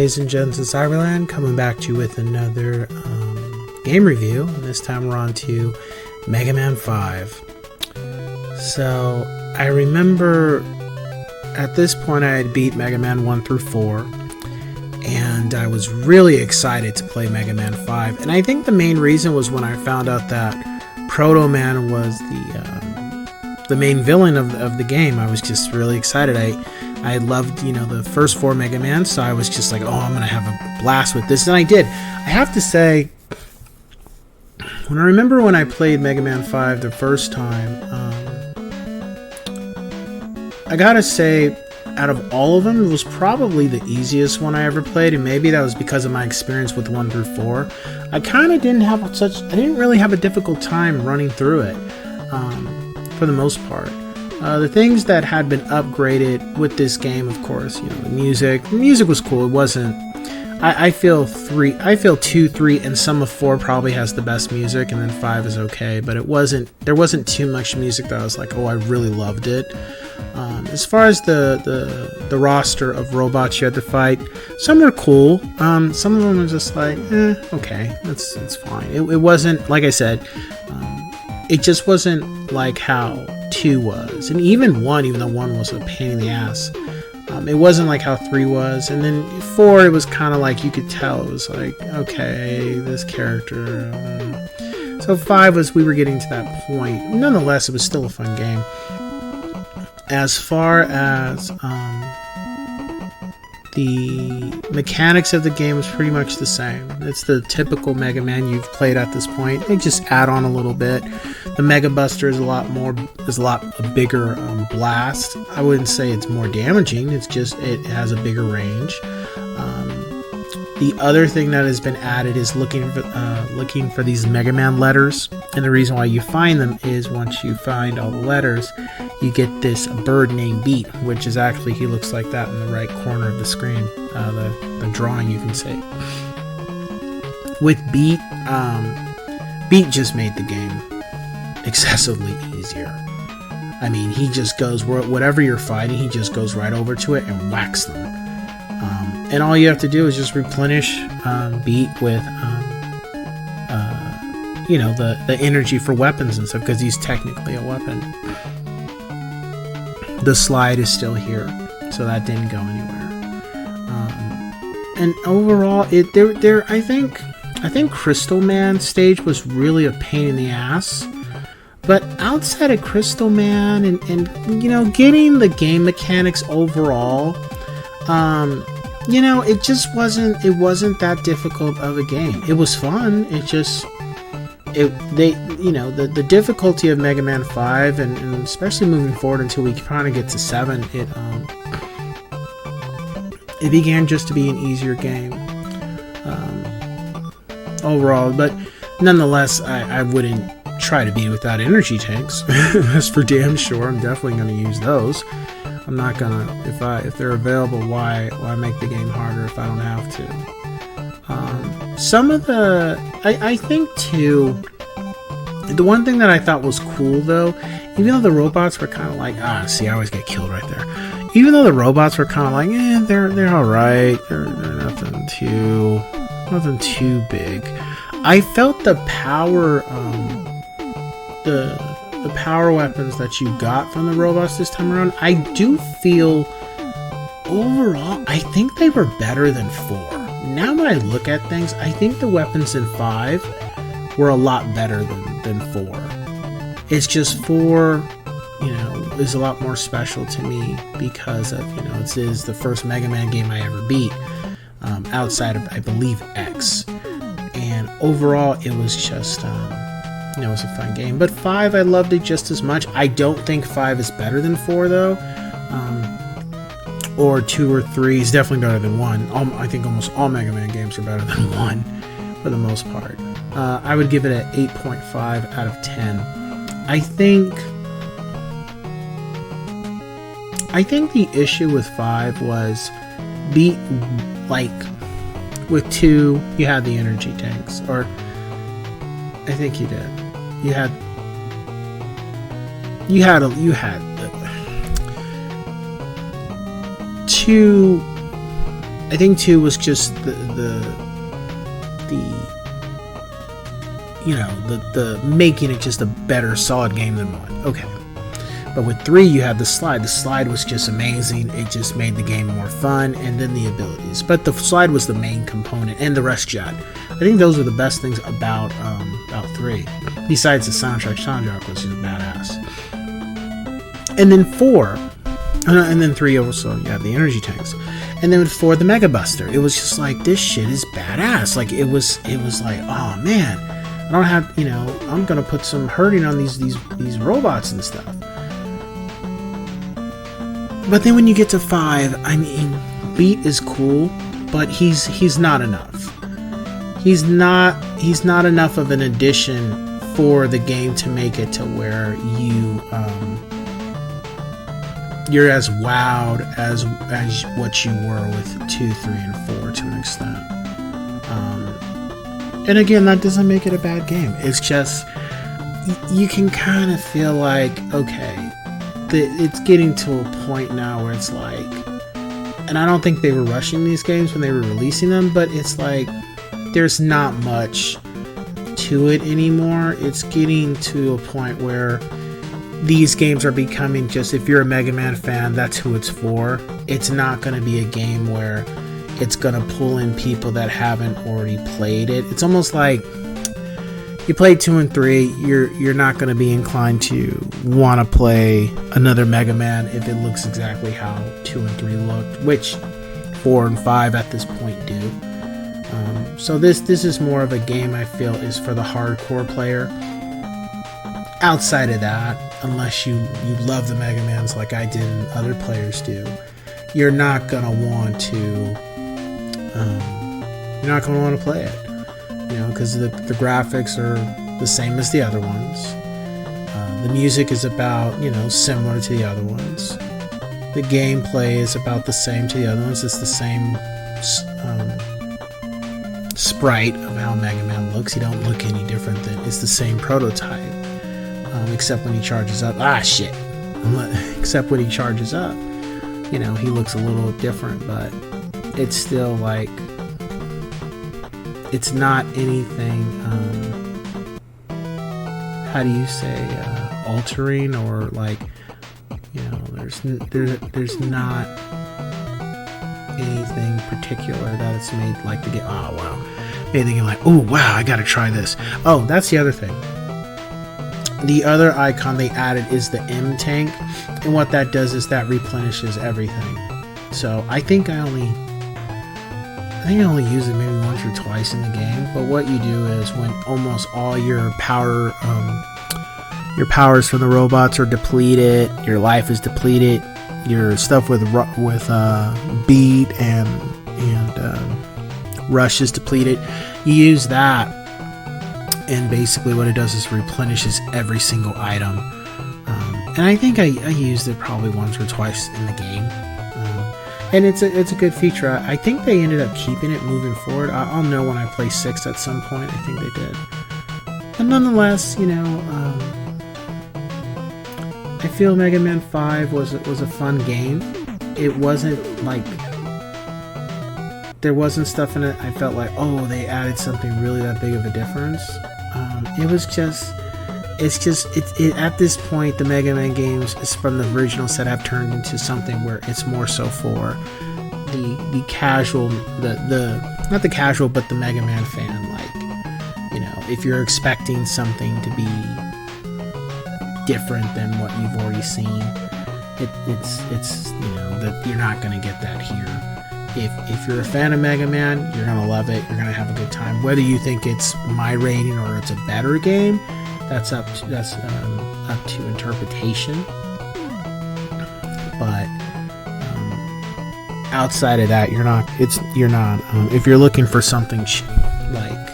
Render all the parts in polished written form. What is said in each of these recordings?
ladies and gents in Cyberland, coming back to you with another game review, and this time we're on to Mega Man 5. So, I remember at this point I had beat Mega Man 1 through 4, and I was really excited to play Mega Man 5, and I think the main reason was when I found out that Proto Man was the main villain of the game. I was just really excited. I loved, the first 4 Mega Man, so I was just like, oh, I'm going to have a blast with this, and I did. I have to say, when I played Mega Man 5 the first time, I gotta say, out of all of them, it was probably the easiest one I ever played, and maybe that was because of my experience with 1 through 4. I didn't really have a difficult time running through it, for the most part. The things that had been upgraded with this game, of course, the music. The music was cool. It wasn't. I feel 2, 3, and some of 4 probably has the best music, and then 5 is okay. But it wasn't. There wasn't too much music that I was like, oh, I really loved it. As far as the roster of robots you had to fight, some were cool. Some of them were just like, okay, it's fine. It wasn't, like I said, it just wasn't like how 2 was, and even 1, even though 1 was a pain in the ass, it wasn't like how 3 was, and then 4, it was kind of like, you could tell it was like, okay, this character, so 5 was, we were getting to that point. Nonetheless, it was still a fun game. As far as the mechanics of the game is pretty much the same. It's the typical Mega Man you've played at this point. They just add on a little bit. The Mega Buster is a lot bigger blast. I wouldn't say it's more damaging. It's just it has a bigger range. The other thing that has been added is looking for these Mega Man letters, and the reason why you find them is once you find all the letters, you get this bird named Beat, which is actually, he looks like that in the right corner of the screen, the drawing, you can say. With Beat, Beat just made the game excessively easier. I mean, he just goes, whatever you're fighting, he just goes right over to it and whacks them. And all you have to do is just replenish Beat with, the energy for weapons and stuff, because he's technically a weapon. The slide is still here, so that didn't go anywhere. And overall, I think Crystal Man stage was really a pain in the ass. But outside of Crystal Man and getting the game mechanics overall, it just wasn't that difficult of a game. It was fun. The difficulty of Mega Man 5 and especially moving forward until we kind of get to 7, it began just to be an easier game overall. But nonetheless, I wouldn't try to be without energy tanks. That's for damn sure. I'm definitely going to use those. I'm not gonna, if they're available, why make the game harder if I don't have to? Some of I think too, the one thing that I thought was cool though, even though the robots were kind of like, see, I always get killed right there. Even though the robots were kind of like, they're all right, they're nothing too big. I felt the power, the power weapons that you got from the robots this time around, I do feel overall, I think they were better than 4. Now when I look at things, I think the weapons in 5 were a lot better than 4. It's just 4, is a lot more special to me because of, it is the first Mega Man game I ever beat, outside of, I believe, X. And overall, it was just, it was a fun game. But 5, I loved it just as much. I don't think 5 is better than 4, though. Or 2 or 3 is definitely better than 1. I think almost all Mega Man games are better than 1, for the most part. I would give it an 8.5 out of 10. I think the issue with 5 was, with 2, you had the energy tanks. Or, I think you did. You had 2 I think 2 was just the you know, the making it just a better solid game than 1. Okay. But with 3, you had the slide. The slide was just amazing. It just made the game more fun, and then the abilities. But the slide was the main component, and the rest jet. I think those are the best things about 3. Besides the soundtrack was just badass. And then 4, and then 3 also, you have the energy tanks. And then with 4, the Mega Buster. It was just like, this shit is badass. Like, it was like, oh man, I don't have, you know, I'm gonna put some hurting on these robots and stuff. But then when you get to 5, I mean, Beat is cool, but he's not enough. He's not enough of an addition for the game to make it to where you're as wowed as what you were with 2, 3, and 4 to an extent. And again, that doesn't make it a bad game. It's just you can kind of feel like, okay, it's getting to a point now where it's like, and I don't think they were rushing these games when they were releasing them, but it's like there's not much to it anymore. It's getting to a point where these games are becoming just, if you're a Mega Man fan, that's who it's for. It's not going to be a game where it's going to pull in people that haven't already played it. It's almost like you play 2 and 3, you're not going to be inclined to want to play another Mega Man if it looks exactly how 2 and 3 looked, which 4 and 5 at this point do. So this is more of a game I feel is for the hardcore player. Outside of that, unless you love the Mega Mans like I did and other players do, you're not going to want to play it. You know, because the graphics are the same as the other ones. The music is about, you know, similar to the other ones. The gameplay is about the same to the other ones. It's the same sprite of how Mega Man looks. He don't look any different than, it's the same prototype. Except when he charges up. Except when he charges up. You know, he looks a little different, but it's still like, it's not anything, how do you say, altering, or like, you know, there's not anything particular that it's made like to get, oh wow, made thinking like, oh wow, I gotta try this. Oh, that's the other thing. The other icon they added is the M tank, and what that does is that replenishes everything. So I think I only use it maybe once or twice in the game, but what you do is when almost all your powers from the robots are depleted, your life is depleted, your stuff with beat and rush is depleted, you use that, and basically what it does is replenishes every single item. And I think I used it probably once or twice in the game. And it's a good feature. I think they ended up keeping it moving forward. I'll know when I play 6 at some point. I think they did. But nonetheless, you know, I feel Mega Man 5 was a fun game. It wasn't like, there wasn't stuff in it I felt like, oh, they added something really that big of a difference. It was just, at this point, the Mega Man games from the original set have turned into something where it's more so for the casual, not the casual, but the Mega Man fan. Like, you know, if you're expecting something to be different than what you've already seen, it's you know, that you're not going to get that here. If you're a fan of Mega Man, you're going to love it. You're going to have a good time. Whether you think it's my rating or it's a better game, that's up to interpretation. But outside of that, you're not. If you're looking for something like,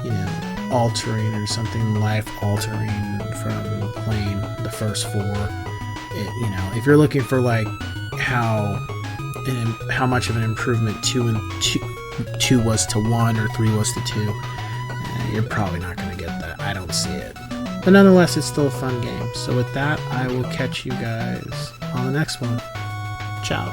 you know, altering or something life altering from playing the first 4, you know, if you're looking for like how much of an improvement 2 was to 1 or 3 was to 2, you're probably not going to get that. I don't see it. But nonetheless, it's still a fun game. So with that, I will catch you guys on the next one. Ciao.